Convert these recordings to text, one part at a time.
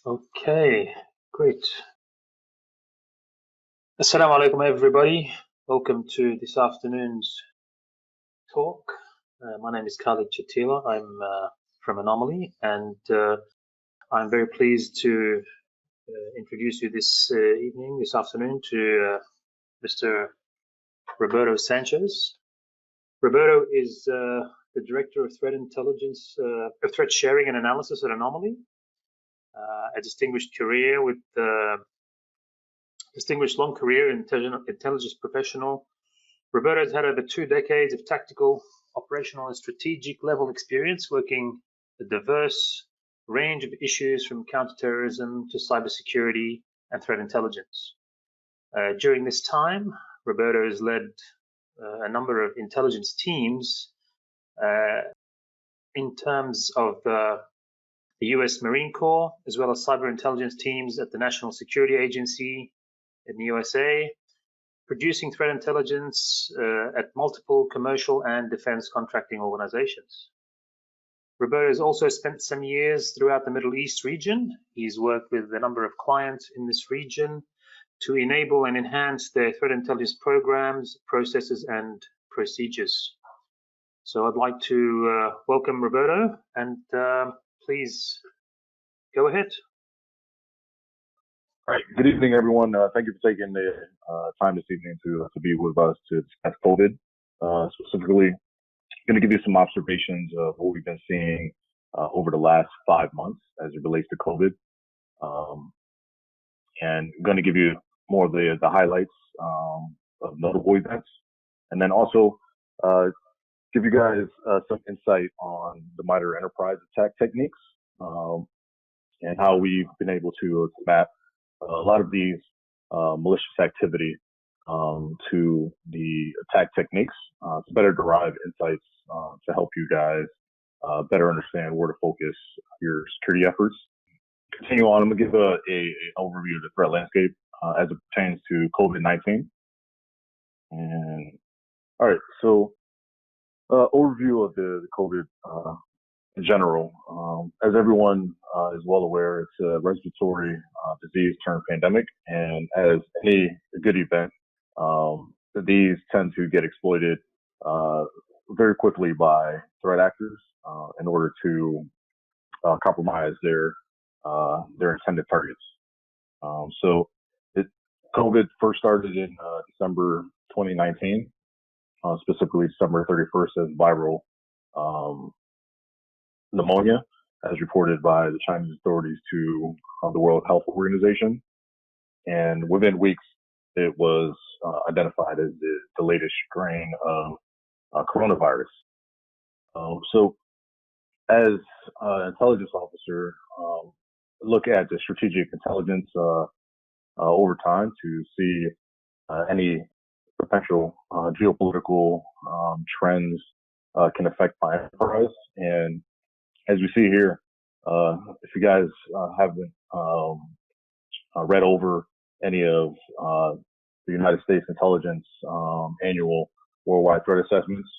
Okay, great. Assalamu alaikum, everybody. Welcome to this afternoon's talk. My name is Khalid Chatila. I'm from Anomali, and I'm very pleased to introduce you this afternoon, to Mr. Roberto Sanchez. Roberto is the Director of Threat Intelligence, Threat Sharing and Analysis at Anomali, a distinguished long career in intelligence professional. Roberto has had over 2 decades of tactical, operational, and strategic level experience working a diverse range of issues from counter-terrorism to cybersecurity and threat intelligence. During this time, Roberto has led a number of intelligence teams in terms of the US Marine Corps, as well as cyber intelligence teams at the National Security Agency in the USA, producing threat intelligence at multiple commercial and defense contracting organizations. Roberto has also spent some years throughout the Middle East region. He's worked with a number of clients in this region to enable and enhance their threat intelligence programs, processes, and procedures. So I'd like to welcome Roberto, and please go ahead. All right. Good evening, everyone. Thank you for taking the time this evening to be with us to discuss COVID. Specifically, I'm going to give you some observations of what we've been seeing over the last 5 months as it relates to COVID. And I'm going to give you more of the highlights of notable events. And then also give you guys some insight on the MITRE enterprise attack techniques and how we've been able to map a lot of these malicious activity to the attack techniques to better derive insights to help you guys better understand where to focus your security efforts. Continue on, I'm going to give an overview of the threat landscape as it pertains to COVID-19. And all right, so overview of the COVID in general. As everyone is well aware, it's a respiratory disease turned pandemic, and as any good event, these tend to get exploited very quickly by threat actors in order to compromise their intended targets. So COVID first started in December 2019, specifically December 31st as viral pneumonia, as reported by the Chinese authorities to the World Health Organization. And within weeks, it was identified as the latest strain of coronavirus. So as an intelligence officer, look at the strategic intelligence over time to see any potential geopolitical trends can affect my enterprise. And as we see here, if you guys haven't read over any of the United States intelligence annual worldwide threat assessments,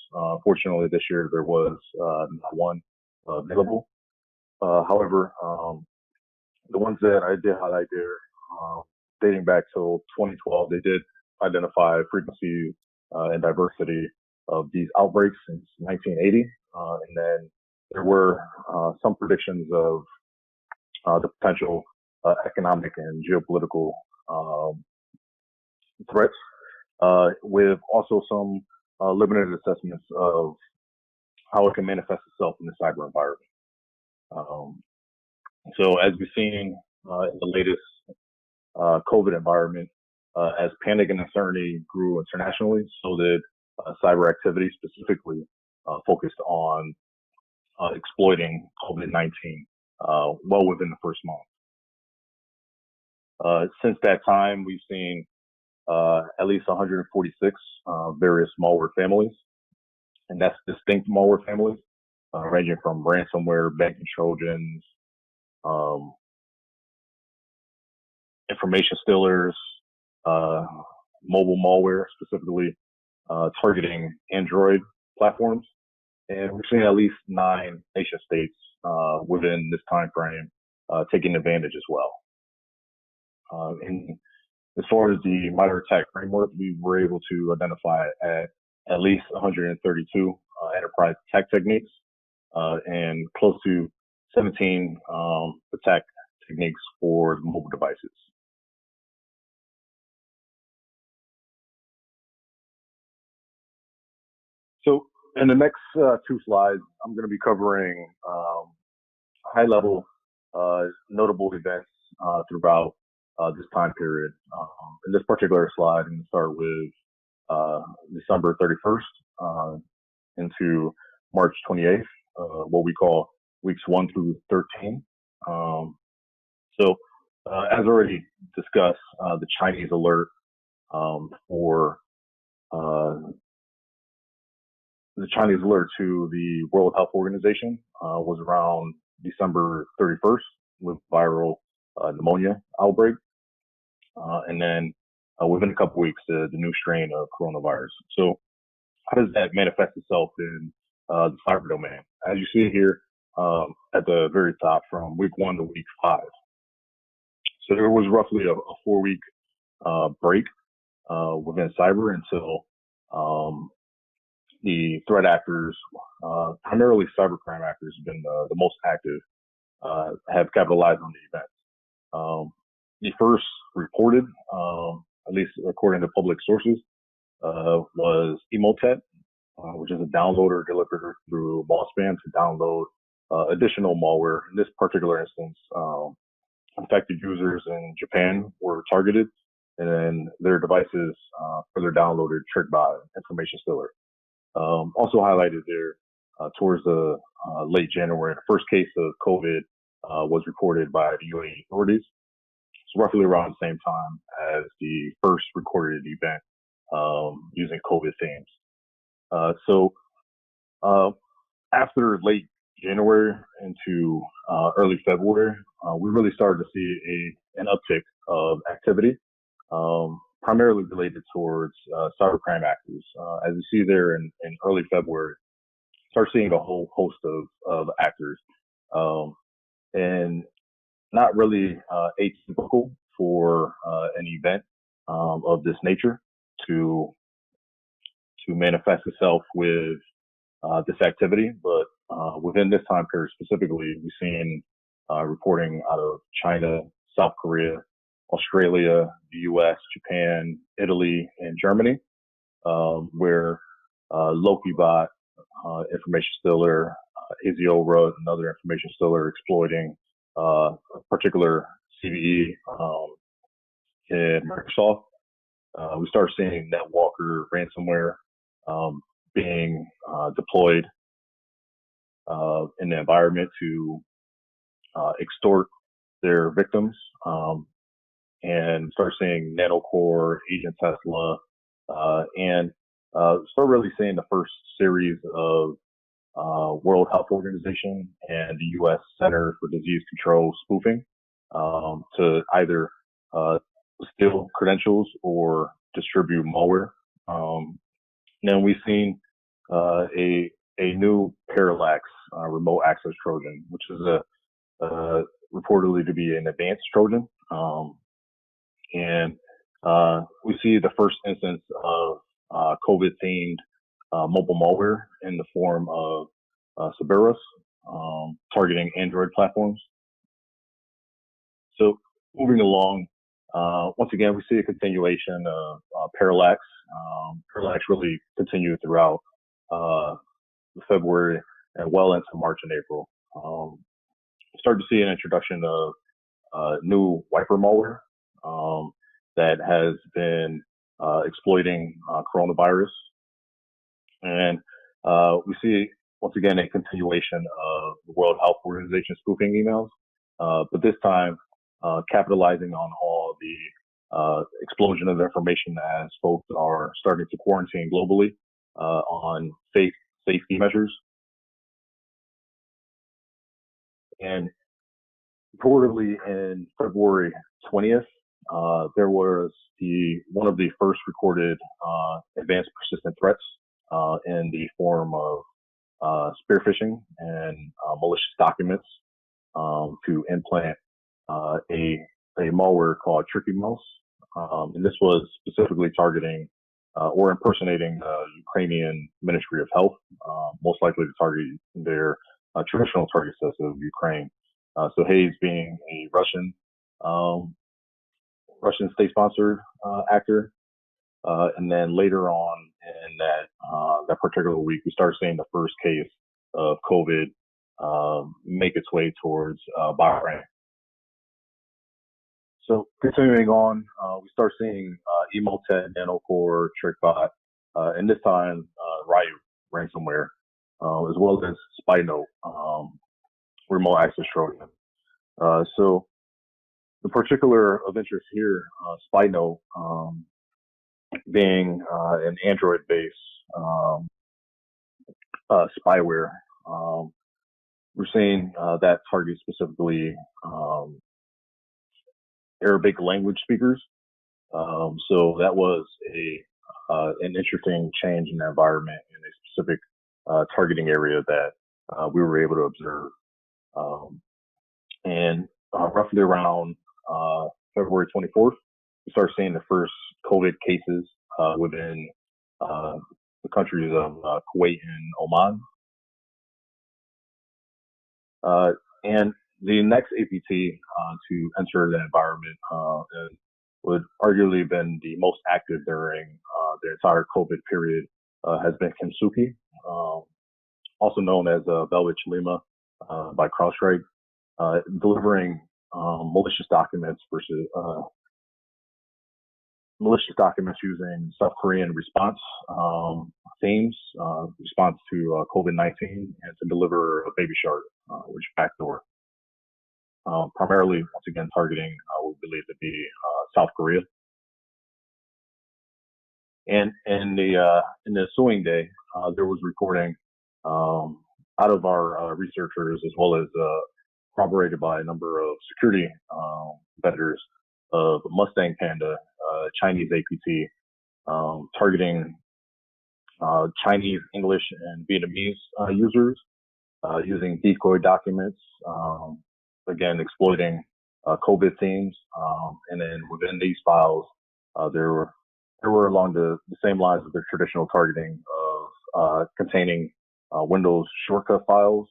fortunately this year there was not one available. However, the ones that I did highlight there, dating back till 2012, they did identify frequency and diversity of these outbreaks since 1980, and then there were some predictions of the potential economic and geopolitical threats, with also some limited assessments of how it can manifest itself in the cyber environment. So as we've seen in the latest COVID environment, as panic and uncertainty grew internationally, so did cyber activity, specifically focused on exploiting COVID-19 well within the first month. Since that time, we've seen at least 146 various malware families, and that's distinct malware families, ranging from ransomware, banking trojans, information stealers, mobile malware, specifically targeting Android platforms. And we've seen at least 9 nation states within this time frame taking advantage as well. And as far as the MITRE ATT&CK framework, we were able to identify at least 132 enterprise attack techniques and close to 17 attack techniques for mobile devices. So in the next 2 slides, I'm going to be covering high-level notable events throughout this time period. In this particular slide, I'm going to start with December 31st into March 28th, what we call weeks 1 through 13. So as already discussed, the Chinese alert for the Chinese alert to the World Health Organization was around December 31st with viral pneumonia outbreak. And then within a couple weeks, the new strain of coronavirus. So how does that manifest itself in the cyber domain? As you see here at the very top from week 1 to week 5. So there was roughly a 4-week break within cyber until the threat actors, primarily cybercrime actors, have been the most active, have capitalized on the event. The first reported, at least according to public sources, was Emotet, which is a downloader delivered through Mustang to download additional malware. In this particular instance, infected users in Japan were targeted, and then their devices further downloaded tricked by information stealer. Also highlighted there towards the late January, the first case of COVID was reported by the UAE authorities. It's roughly around the same time as the first recorded event using COVID themes. So after late January into early February, we really started to see an uptick of activity, primarily related towards cybercrime actors. As you see there in early February, start seeing a whole host of actors, and not really atypical for an event of this nature to manifest itself with this activity. But within this time period specifically, we've seen reporting out of China, South Korea, Australia, the US, Japan, Italy, and Germany, where Lokibot, information stealer, Aziora, another information stealer exploiting a particular CVE in Microsoft. We start seeing NetWalker ransomware being deployed in the environment to extort their victims, and start seeing Nanocore, Agent Tesla, and start really seeing the first series of World Health Organization and the U.S. Center for Disease Control spoofing to either steal credentials or distribute malware. Then we've seen a new Parallax remote access Trojan, which is reportedly to be an advanced Trojan. And we see the first instance of COVID-themed mobile malware in the form of Cerberus, targeting Android platforms. So moving along, once again, we see a continuation of Parallax. Parallax really continued throughout February and well into March and April. Started to see an introduction of new wiper malware that has been exploiting coronavirus. And we see, once again, a continuation of the World Health Organization spoofing emails, but this time capitalizing on all the explosion of information as folks are starting to quarantine globally on safety measures. And reportedly in February 20th, there was one of the first recorded advanced persistent threats in the form of spear phishing and malicious documents to implant a malware called Tricky Mouse. And this was specifically targeting or impersonating the Ukrainian Ministry of Health, most likely to target their traditional target sets of Ukraine. So Hayes being a Russian state-sponsored actor. And then later on in that particular week, we started seeing the first case of COVID make its way towards Bahrain. So continuing on, we start seeing Emotet, Nanocore, TrickBot, and this time Ryu ransomware, as well as SpyNote, remote access Trojan. So the particular of interest here, SpyNote, being an Android-based spyware, we're seeing that target specifically Arabic language speakers. So that was an interesting change in the environment in a specific targeting area that we were able to observe. And roughly around February 24th, we start seeing the first COVID cases within the countries of Kuwait and Oman. And the next APT to enter the environment would arguably been the most active during the entire COVID period has been Kimsuki, also known as Velvet Chalima by CrowdStrike, delivering malicious documents using South Korean response themes, response to COVID-19, and to deliver a baby shark, which backdoor. Primarily, once again, targeting what we believe to be South Korea. And in the ensuing day, there was reporting out of our researchers, as well as corroborated by a number of security vendors, of Mustang Panda, Chinese APT, targeting Chinese, English, and Vietnamese users using decoy documents, again, exploiting COVID themes. And then within these files, there were along the same lines of their traditional targeting of containing Windows shortcut files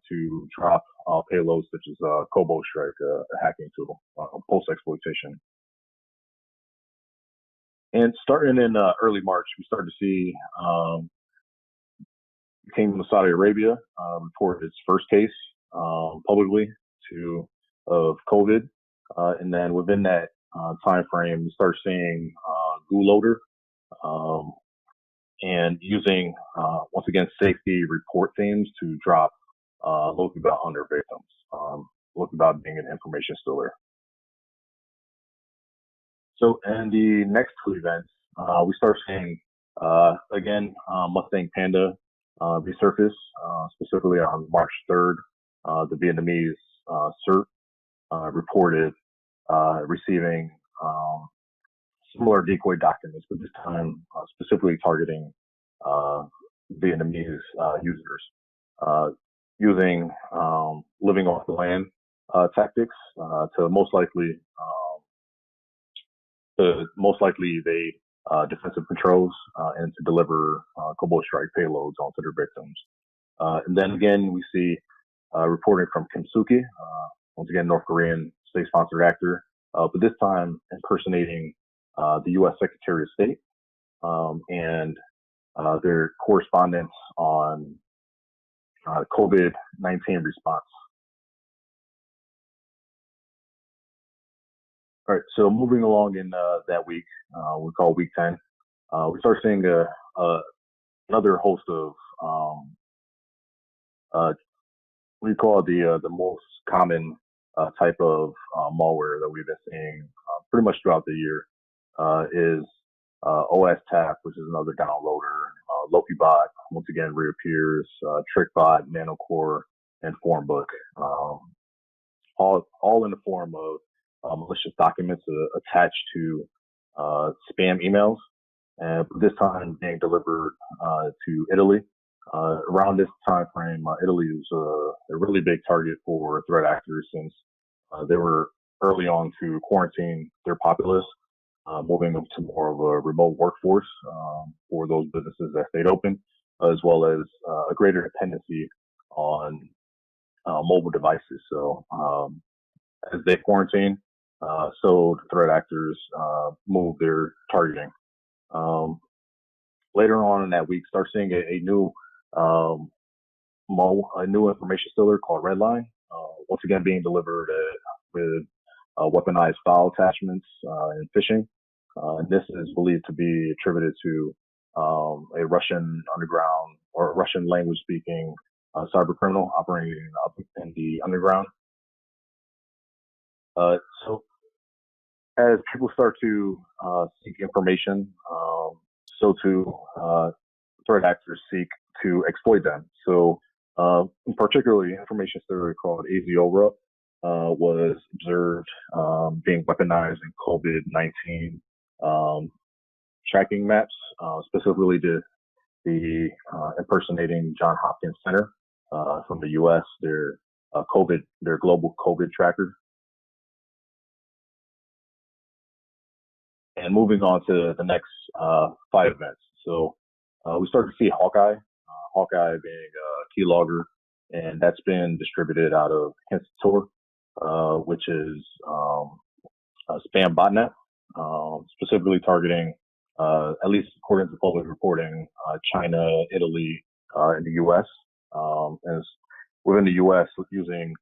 to drop payloads such as Kobo Strike, a hacking tool, post-exploitation. And starting in early March, we started to see the Kingdom of Saudi Arabia report its first case publicly of COVID. And then within that time frame, we start seeing GuLoader and using, once again, safety report themes to drop locally bound on their victims, locally bound being an information stealer. So in the next two events, we start seeing, again, Mustang Panda Resurface, specifically on March 3rd, the Vietnamese CERT reported receiving similar decoy documents, but this time specifically targeting Vietnamese users, using living off the land tactics to most likely evade defensive controls and to deliver Kobo Strike payloads onto their victims. And then again, we see reporting from Kimsuki, once again, North Korean state-sponsored actor, but this time impersonating the U.S. Secretary of State and their correspondence on COVID-19 response. All right, so moving along in that week, we call week 10, we start seeing another host of what we call the most common type of malware that we've been seeing pretty much throughout the year is OSTap, which is another downloader. LokiBot, once again, reappears. TrickBot, Nanocore, and Formbook, all in the form of malicious documents attached to spam emails, and this time being delivered to Italy Around this time frame, Italy was a really big target for threat actors since they were early on to quarantine their populace, moving them to more of a remote workforce for those businesses that stayed open, as well as a greater dependency on mobile devices. So as they quarantine, so the threat actors move their targeting. Later on in that week, start seeing a new a new information stealer called Redline, once again being delivered with weaponized file attachments and phishing. And this is believed to be attributed to a Russian underground or Russian language speaking cyber criminal operating up in the underground. So as people start to seek information, so too threat actors seek to exploit them. So particularly information theory called Aziora was observed being weaponized in COVID-19 tracking maps, specifically the impersonating Johns Hopkins Center from the U.S., their global COVID tracker. And moving on to the next 5 events. So we started to see Hawkeye being a keylogger, and that's been distributed out of Henstor, which is a spam botnet, specifically targeting, at least according to public reporting, China, Italy, and the U.S. And within the U.S., using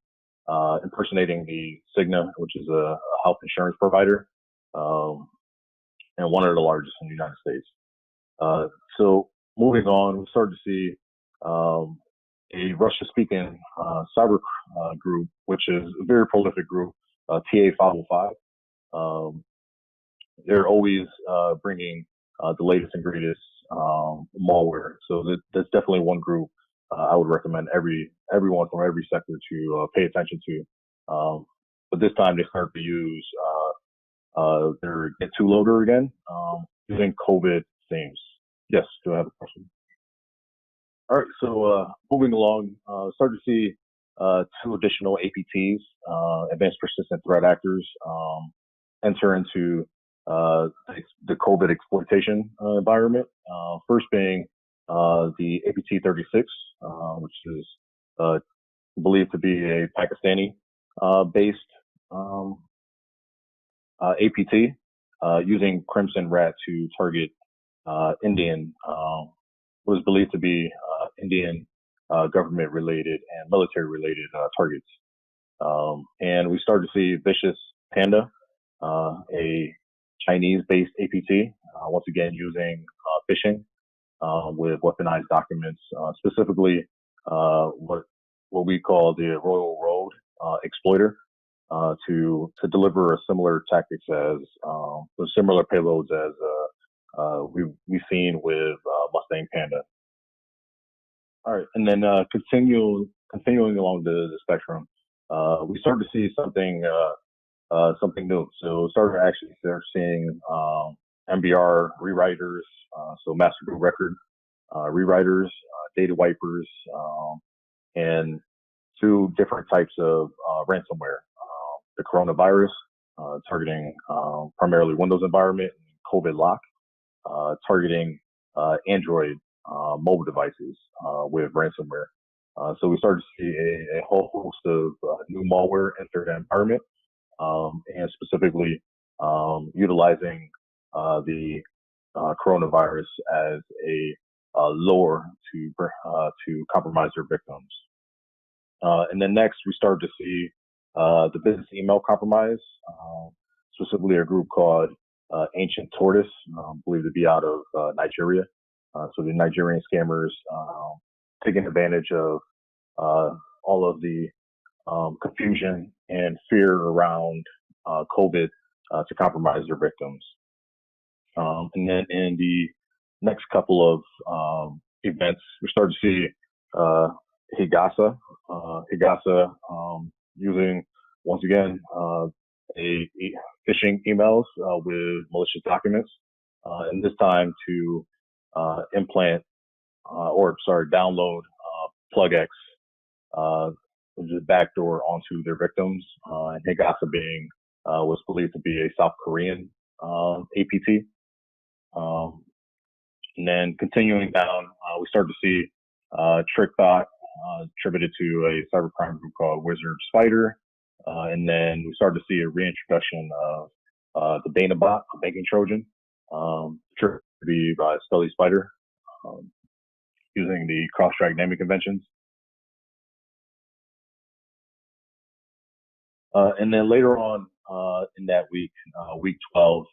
impersonating the Cigna, which is a health insurance provider, and one of the largest in the United States. So moving on, we started to see a Russia-speaking cyber group, which is a very prolific group, TA505. They're always bringing the latest and greatest malware. So that's definitely one group I would recommend everyone from every sector to pay attention to. But this time they started to use their Get2 loader again, using COVID themes. Yes, do I have a question? All right, so moving along, started to see 2 additional APTs, advanced persistent threat actors, enter into the COVID exploitation environment. First being the APT-36, which is believed to be a Pakistani based APT, using Crimson Rat to target Indian, was believed to be Indian government related and military related targets. And we started to see Vicious Panda, a Chinese based APT, once again using phishing with weaponized documents, specifically what we call the Royal Road exploiter, to deliver a similar tactics as similar payloads as we've seen with Mustang Panda. All right, and then continuing along the spectrum, we started to see something new. So started seeing MBR rewriters, so master group record rewriters, data wipers, and 2 different types of ransomware. The coronavirus, targeting primarily Windows environment, and COVID lock, targeting Android mobile devices with ransomware. So we started to see a whole host of new malware enter the environment, and specifically utilizing the coronavirus as a lure to compromise their victims. And then next, we started to see the business email compromise, specifically a group called Ancient Tortoise, believed to be out of Nigeria. So the Nigerian scammers taking advantage of all of the confusion and fear around COVID to compromise their victims. And then in the next couple of events, we started to see Higasa using, once again, a phishing emails with malicious documents, and this time to implant download PlugX, which is a backdoor onto their victims. And Higasa being was believed to be a South Korean APT. And then continuing down, we started to see TrickBot attributed to a cybercrime group called Wizard Spider. And then we started to see a reintroduction of the Danabot, a banking Trojan, to be by Scully Spider, using the cross-track naming conventions. And then later on in that week, week 12,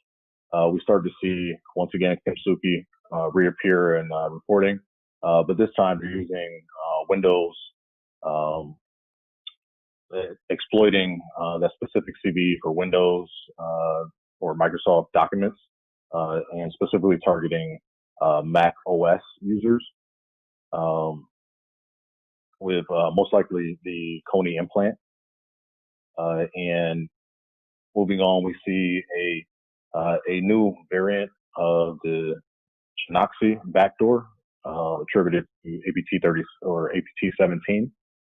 we started to see, once again, Kimsuki reappear in reporting, but this time they're using Windows, exploiting that specific CVE for Windows or Microsoft documents, and specifically targeting Mac OS users with most likely the Coney implant. And moving on, we see a new variant of the Chinoxy backdoor attributed to APT30 or APT17,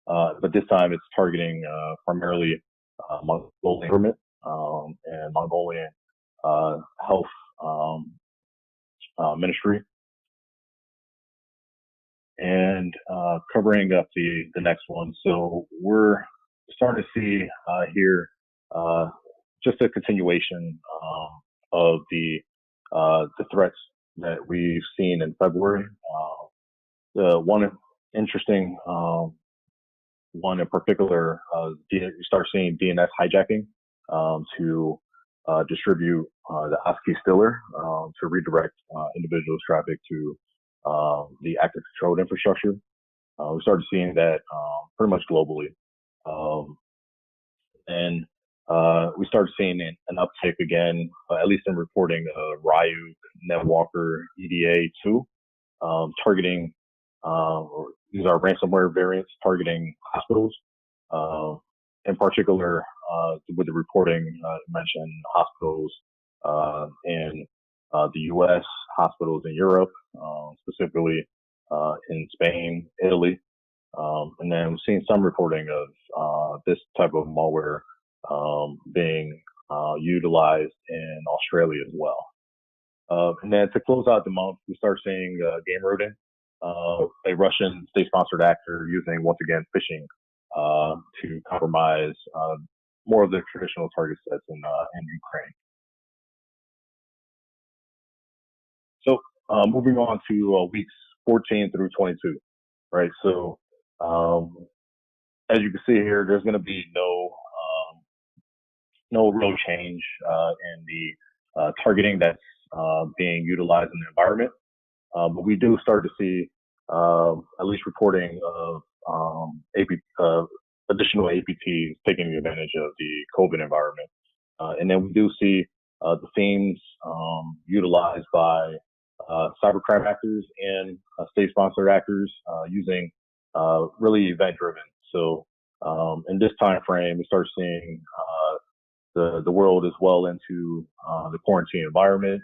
but this time it's targeting primarily Mongolian government and Mongolian health ministry. And covering up the next one, so we're starting to see here just a continuation of the threats that we've seen in February. The one interesting one in particular, you start seeing DNS hijacking to distribute the ASCII stiller to redirect individuals' traffic to the active controlled infrastructure. We started seeing that pretty much globally. And we started seeing an uptick again, at least in reporting Ryuk, NetWalker, EDA2, targeting, these are ransomware variants targeting hospitals. In particular, with the reporting, mentioned hospitals in the US, hospitals in Europe, specifically in Spain, Italy. And then we've seen some reporting of this type of malware being utilized in Australia as well. And then to close out the month, we start seeing Game Rodent, a Russian state-sponsored actor using, once again, phishing to compromise more of the traditional target sets in Ukraine. So moving on to weeks 14 through 22, right? So as you can see here, there's going to be no real change in the targeting that's being utilized in the environment. But we do start to see at least reporting of additional APTs taking advantage of the COVID environment. And then we do see the themes utilized by cybercrime actors and state-sponsored actors using really event-driven. So in this time frame, we start seeing the world is well into the quarantine environment.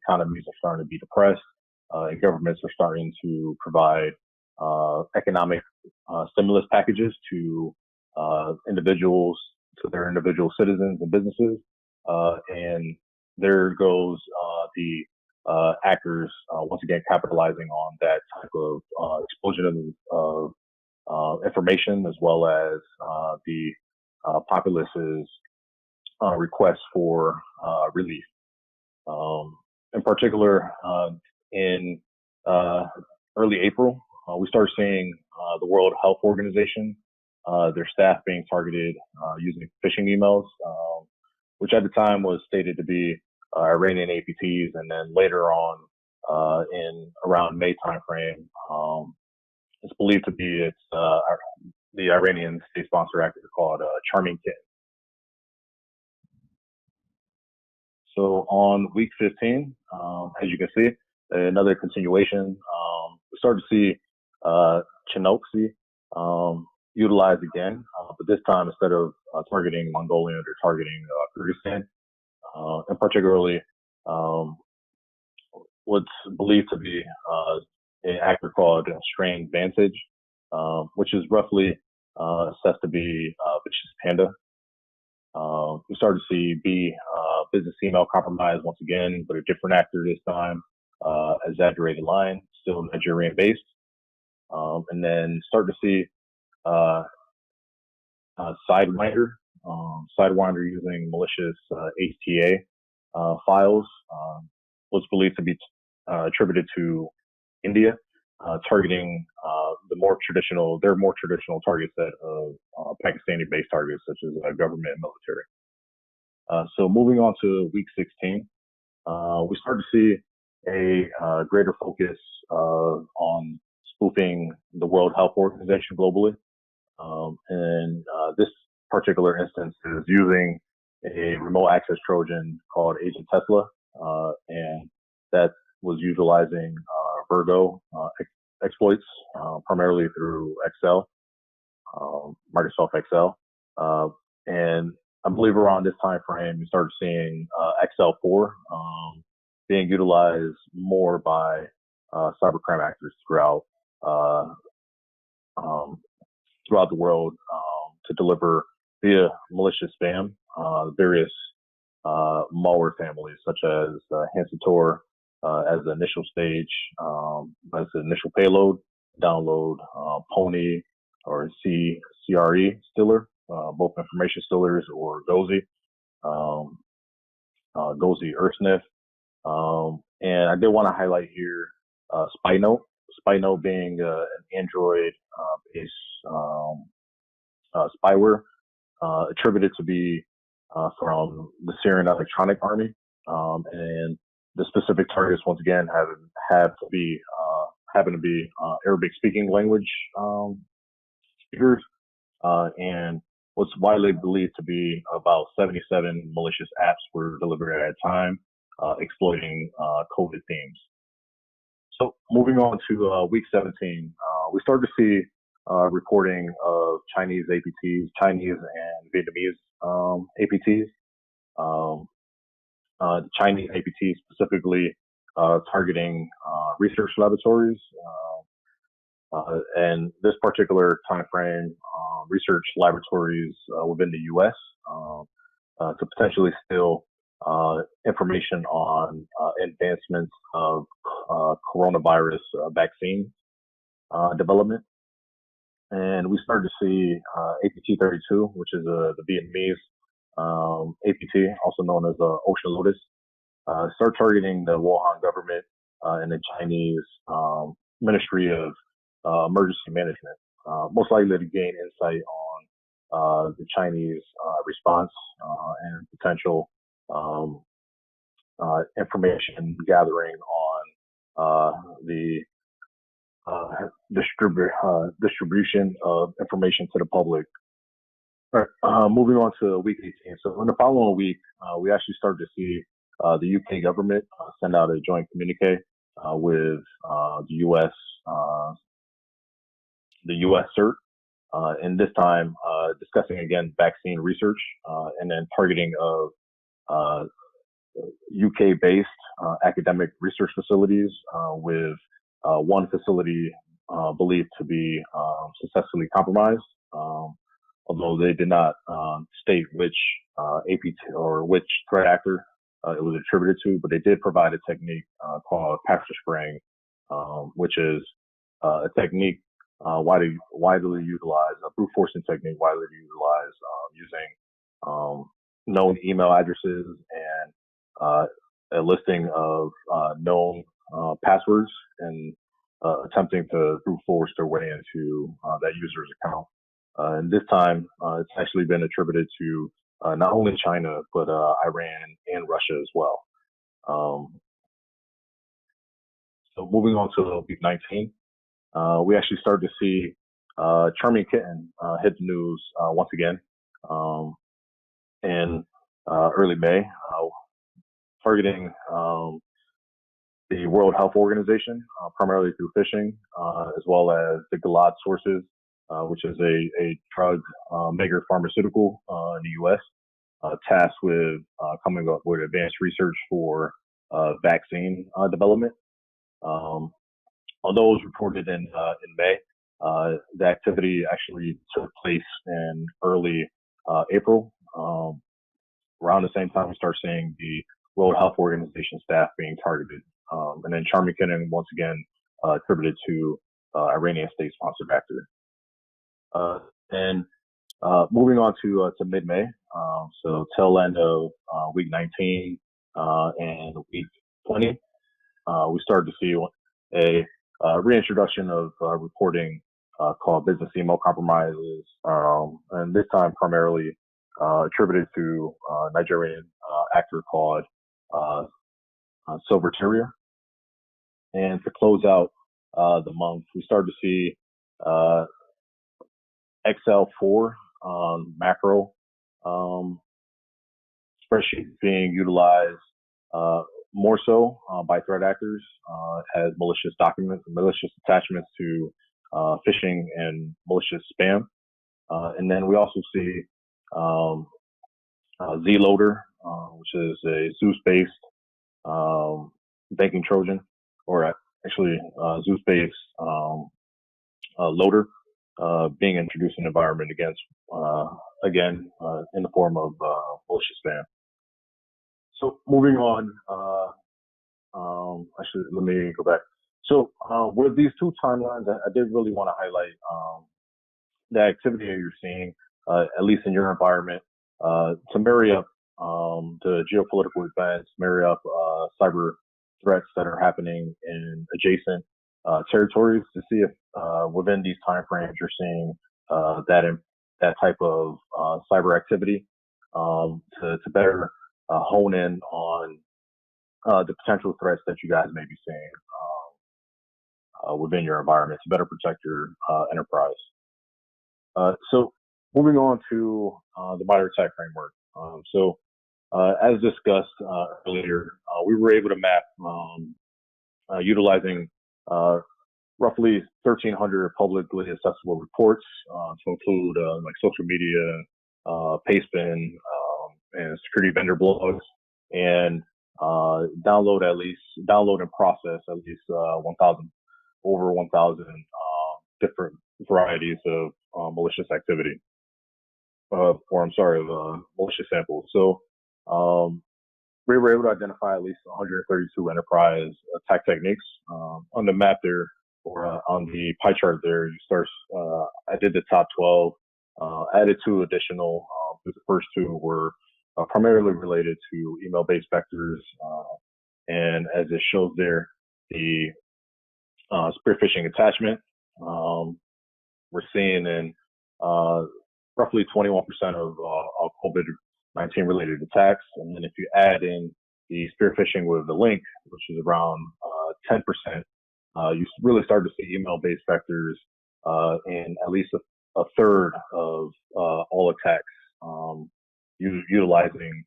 Economies are starting to be depressed, and governments are starting to provide economic stimulus packages to individuals, to their individual citizens and businesses. And there goes the actors once again capitalizing on that type of explosion of information, as well as the populace's requests for relief. In particular, in early April, we started seeing the World Health Organization, their staff being targeted using phishing emails, which at the time was stated to be Iranian APTs, and then later on in around May timeframe, it's believed to be the Iranian state-sponsored actor called Charming Kid. So on week 15, as you can see, another continuation. We started to see Chinoxy utilized again, but this time instead of targeting Mongolia, they're targeting Kyrgyzstan, and particularly what's believed to be an actor called Strain Vantage, which is roughly assessed to be vicious Panda. We started to see business email compromise once again, but a different actor this time, exaggerated line, still Nigerian based. And then start to see Sidewinder using malicious HTA files, was believed to be attributed to India, targeting their more traditional target set of Pakistani-based targets such as government and military. So moving on to week 16, we started to see a greater focus on spoofing the World Health Organization globally. And this particular instance is using a remote access Trojan called Agent Tesla, and that was utilizing Virgo exploits, primarily through Excel, Microsoft Excel. And I believe around this time frame, we started seeing Excel 4 being utilized more by cybercrime actors throughout the world to deliver via malicious spam various malware families such as Hansen Tor as the initial stage, as the initial payload, download Pony or CRE stealer, both information stealers, or GOSI, GOSI Earthsniff. And I did want to highlight here SpyNote being an Android-based spyware attributed to be from the Syrian Electronic Army, and the specific targets once again happen to be Arabic-speaking language speakers, and what's widely believed to be about 77 malicious apps were delivered at a time, exploiting COVID themes. So moving on to week 17, we started to see reporting of Chinese APTs, Chinese and Vietnamese APTs. The Chinese APTs specifically targeting research laboratories, and this particular time frame, research laboratories within the U.S. To potentially steal information on advancements of coronavirus vaccine development. And we started to see APT-32, which is the Vietnamese APT, also known as Ocean Lotus, start targeting the Wuhan government and the Chinese Ministry of Emergency Management, most likely to gain insight on the Chinese response and potential information gathering on the distribution of information to the public. All right, moving on to week 18. So in the following week, we actually started to see the UK government send out a joint communique with the US CERT, and this time discussing again vaccine research and then targeting of UK-based academic research facilities, with one facility believed to be successfully compromised, although they did not state which APT or which threat actor it was attributed to, but they did provide a technique called pasture spraying, which is a technique widely utilized, a brute forcing technique widely utilized using known email addresses and a listing of known passwords, and attempting to brute force their way into that user's account. And this time, it's actually been attributed to not only China, but Iran and Russia as well. So moving on to week 19, we actually started to see Charming Kitten hit the news once again in early May, targeting the World Health Organization, primarily through phishing, as well as the Galad sources, which is a drug maker pharmaceutical in the U.S., tasked with coming up with advanced research for vaccine development. although it was reported in May, the activity actually took place in early April. Around the same time, we start seeing the World Health Organization staff being targeted. And then Charlie McKinnon, once again, attributed to Iranian state-sponsored actor. And moving on to mid-May, so tail end of week 19 and week 20, we started to see a reintroduction of reporting called business email compromises, and this time primarily attributed to a Nigerian actor called Silver Terrier. And to close out the month, we started to see Excel 4 macro spreadsheets being utilized more so by threat actors as malicious documents, malicious attachments to phishing and malicious spam. And then we also see Zloader, which is a Zeus-based banking Trojan, or actually Zeus-based loader being introduced in the environment against, again, in the form of malicious spam. So moving on, actually, let me go back. So with these two timelines, I did really want to highlight the activity that you're seeing, at least in your environment, to marry up the geopolitical events, marry up cyber threats that are happening in adjacent territories to see if within these timeframes you're seeing that type of cyber activity to better hone in on the potential threats that you guys may be seeing within your environment to better protect your enterprise. So moving on to the MITRE ATT&CK framework. As discussed earlier, we were able to map utilizing roughly 1,300 publicly accessible reports to include like social media, pastebin, and security vendor blogs, and download and process at least 1,000 different varieties of malicious activity, malicious samples. So we were able to identify at least 132 enterprise attack techniques. On the map there, or on the pie chart there, you start. I did the top 12, added 2 additional. The first 2 were primarily related to email-based vectors, and as it shows there, the spear phishing attachment. We're seeing in roughly 21% of COVID-19 related attacks, and then if you add in the spear phishing with the link, which is around 10%, you really start to see email-based vectors in at least a third of all attacks utilizing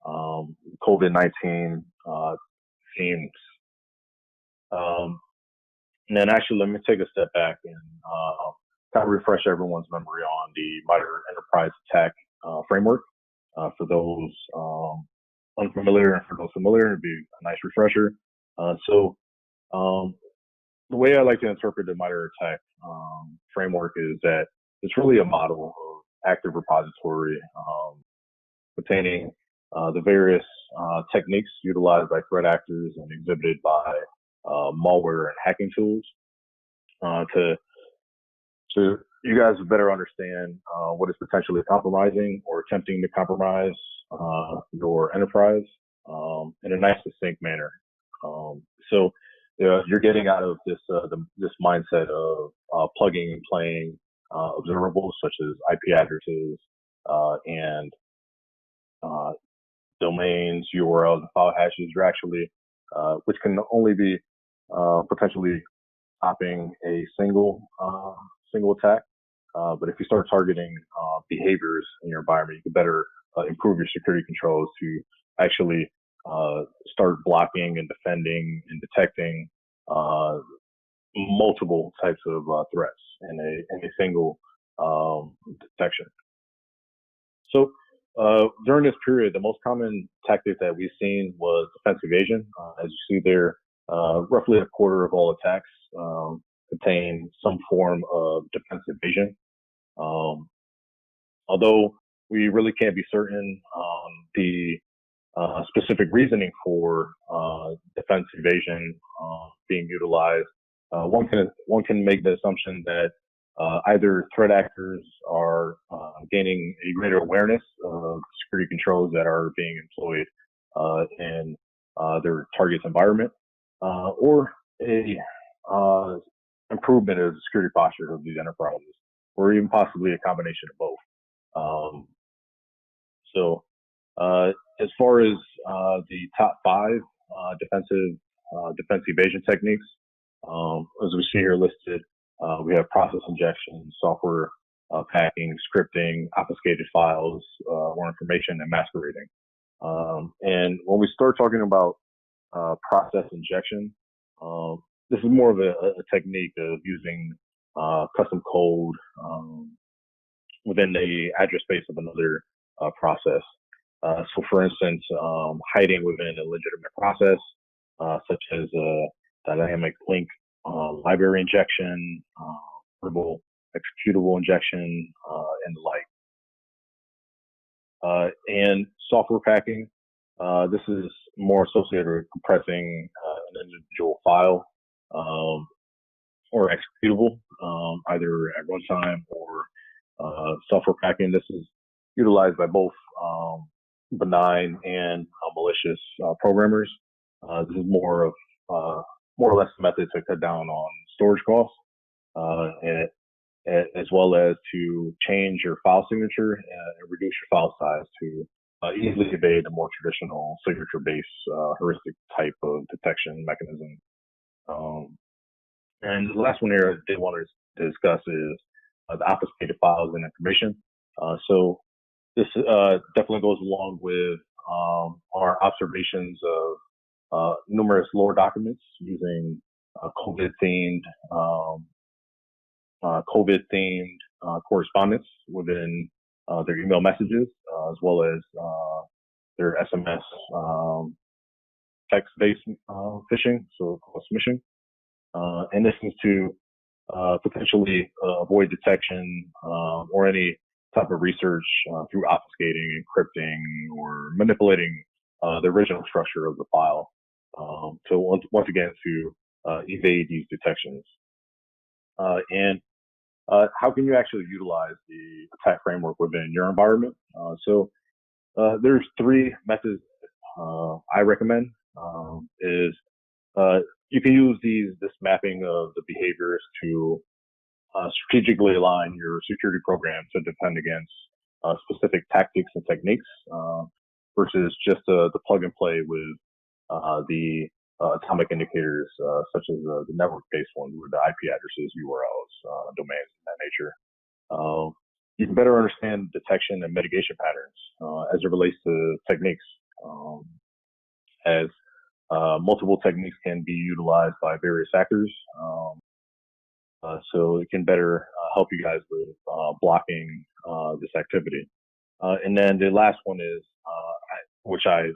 COVID-19 themes. And then actually, let me take a step back and kind of refresh everyone's memory on the MITRE Enterprise Attack framework. For those unfamiliar and for those familiar, it'd be a nice refresher. So the way I like to interpret the MITRE ATT&CK framework is that it's really a model of active repository containing the various techniques utilized by threat actors and exhibited by malware and hacking tools to you guys better understand what is potentially compromising or attempting to compromise your enterprise in a nice, succinct manner. So you're getting out of this this mindset of plugging and playing observables such as IP addresses and domains, URLs, and file hashes. You're actually, which can only be potentially stopping a single attack. But if you start targeting behaviors in your environment, you can better improve your security controls to actually start blocking and defending and detecting multiple types of threats in a single detection. So during this period, the most common tactic that we've seen was defense evasion. As you see there, roughly a quarter of all attacks contain some form of defense evasion. Although we really can't be certain the specific reasoning for defense evasion being utilized, one can make the assumption that either threat actors are gaining a greater awareness of security controls that are being employed in their target's environment, or a improvement of the security posture of these enterprises, or even possibly a combination of both. As far as the top 5 defense evasion techniques, as we see here listed, we have process injection, software packing, scripting, obfuscated files, or information, and masquerading. And when we start talking about process injection, this is more of a technique of using custom code within the address space of another process. So for instance, hiding within a legitimate process, such as dynamic link library injection, verbal executable injection, and the like. And software packing, this is more associated with compressing an individual file or executable, either at runtime or software packing. This is utilized by both benign and malicious programmers. This is more or less a method to cut down on storage costs, as well as to change your file signature and reduce your file size to easily evade a more traditional signature-based heuristic type of detection mechanism. And the last one here I did want to discuss is the obfuscated files and information. So this definitely goes along with our observations of numerous lore documents using COVID-themed correspondence within their email messages, as well as their SMS text-based phishing, so called smishing. And this is to potentially avoid detection or any type of research through obfuscating, encrypting, or manipulating the original structure of the file to once again to evade these detections. And how can you actually utilize the attack framework within your environment? So there's 3 methods I recommend. You can use this mapping of the behaviors to strategically align your security program to defend against specific tactics and techniques versus just the plug and play with the atomic indicators, such as the network-based ones with the IP addresses, URLs, domains, of that nature. You can better understand detection and mitigation patterns as it relates to techniques, as multiple techniques can be utilized by various actors. So it can better help you guys with blocking this activity. And then the last one is, which I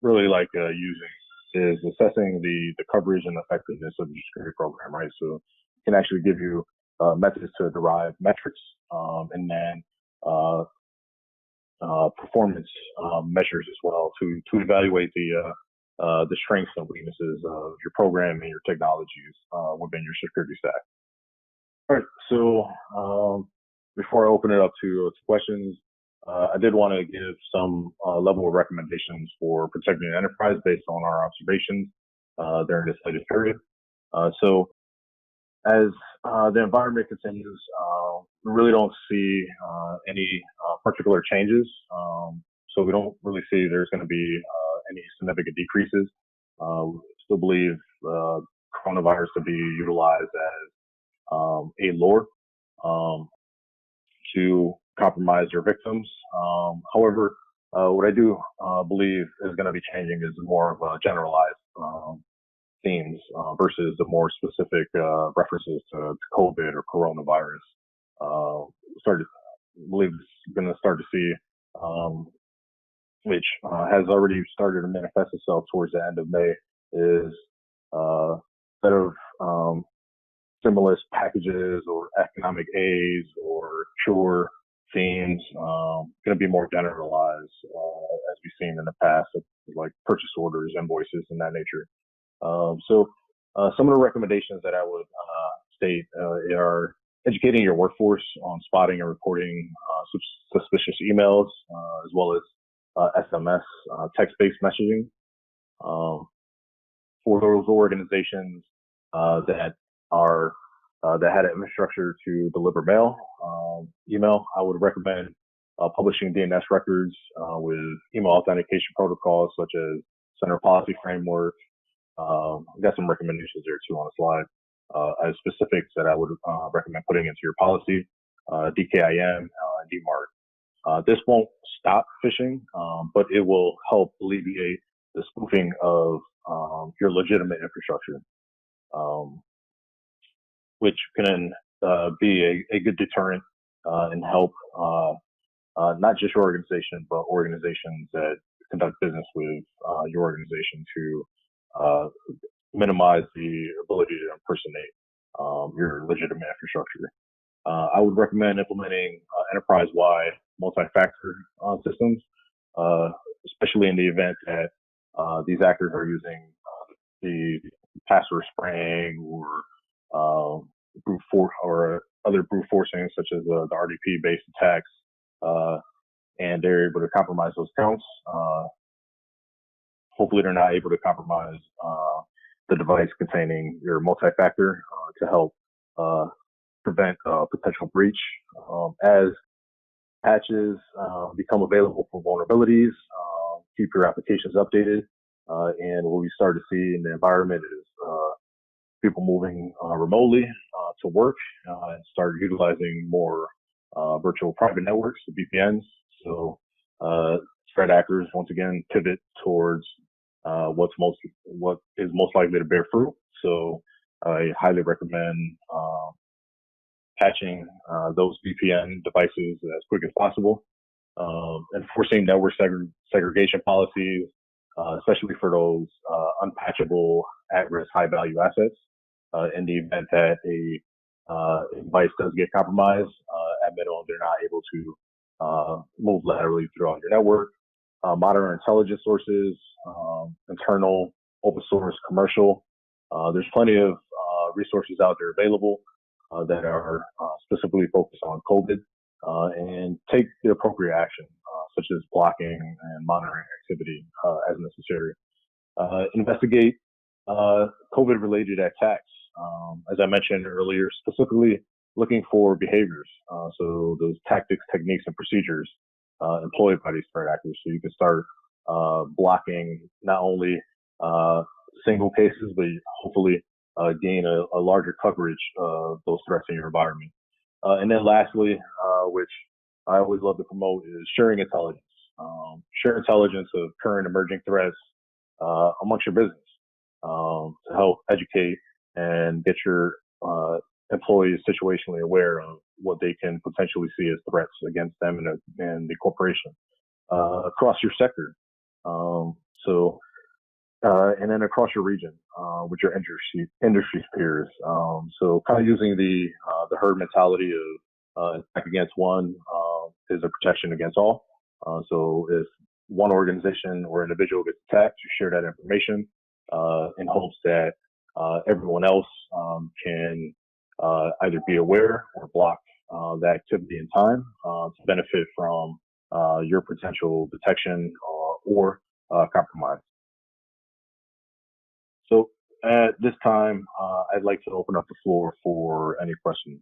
really like using, is assessing the coverage and effectiveness of your security program, right? So it can actually give you methods to derive metrics and then performance measures as well to evaluate the strengths and weaknesses of your program and your technologies within your security stack. All right, so before I open it up to questions, I did want to give some level of recommendations for protecting the enterprise based on our observations during this latest period. So as the environment continues, we really don't see any particular changes. So we don't really see there's going to be any significant decreases. We still believe coronavirus to be utilized as a lure to compromise your victims. However, what I do believe is going to be changing is more of a generalized themes versus the more specific references to COVID or coronavirus. Believe it's going to start to see, which has already started to manifest itself towards the end of May, is instead of stimulus packages or economic aids or cure themes, going to be more generalized, as we've seen in the past, like purchase orders, invoices, and that nature. Some of the recommendations that I would state are educating your workforce on spotting and reporting suspicious emails, as well as SMS, text-based messaging. For those organizations that had an infrastructure to deliver email, I would recommend publishing DNS records with email authentication protocols such as Center Policy Framework. I've got some recommendations there too on the slide, as specifics that I would recommend putting into your policy, DKIM, and DMARC. This won't stop phishing, but it will help alleviate the spoofing of your legitimate infrastructure, which can be a good deterrent and help not just your organization, but organizations that conduct business with your organization to minimize the ability to impersonate your legitimate infrastructure. I would recommend implementing enterprise-wide multi-factor systems, especially in the event that these actors are using the password spraying or brute force or other brute forcing, such as the RDP-based attacks, and they're able to compromise those accounts. Hopefully, they're not able to compromise the device containing your multi-factor to help prevent potential breach. As patches become available for vulnerabilities, keep your applications updated. And what we start to see in the environment is people moving remotely to work and start utilizing more virtual private networks, VPNs. So threat actors once again pivot towards what is most likely to bear fruit. So I highly recommend patching those VPN devices as quick as possible, enforcing network segregation policies, especially for those unpatchable, at-risk, high-value assets. In the event that a device does get compromised, at minimum, they're not able to move laterally throughout your network. Modern intelligence sources, internal, open source, commercial. There's plenty of resources out there available that are specifically focused on COVID and take the appropriate action, such as blocking and monitoring activity as necessary. Investigate COVID-related attacks. As I mentioned earlier, specifically looking for behaviors. So those tactics, techniques, and procedures employed by these threat actors. So you can start blocking not only single cases, but hopefully gain a larger coverage of those threats in your environment. And then lastly, which I always love to promote, is sharing intelligence. Share intelligence of current emerging threats amongst your business to help educate and get your employees situationally aware of what they can potentially see as threats against them and the corporation across your sector. And then across your region with your industry peers. So kind of using the herd mentality of attack against one is a protection against all. So if one organization or individual gets attacked, you share that information in hopes that everyone else can either be aware or block that activity in time to benefit from your potential detection or compromise. So at this time, I'd like to open up the floor for any questions.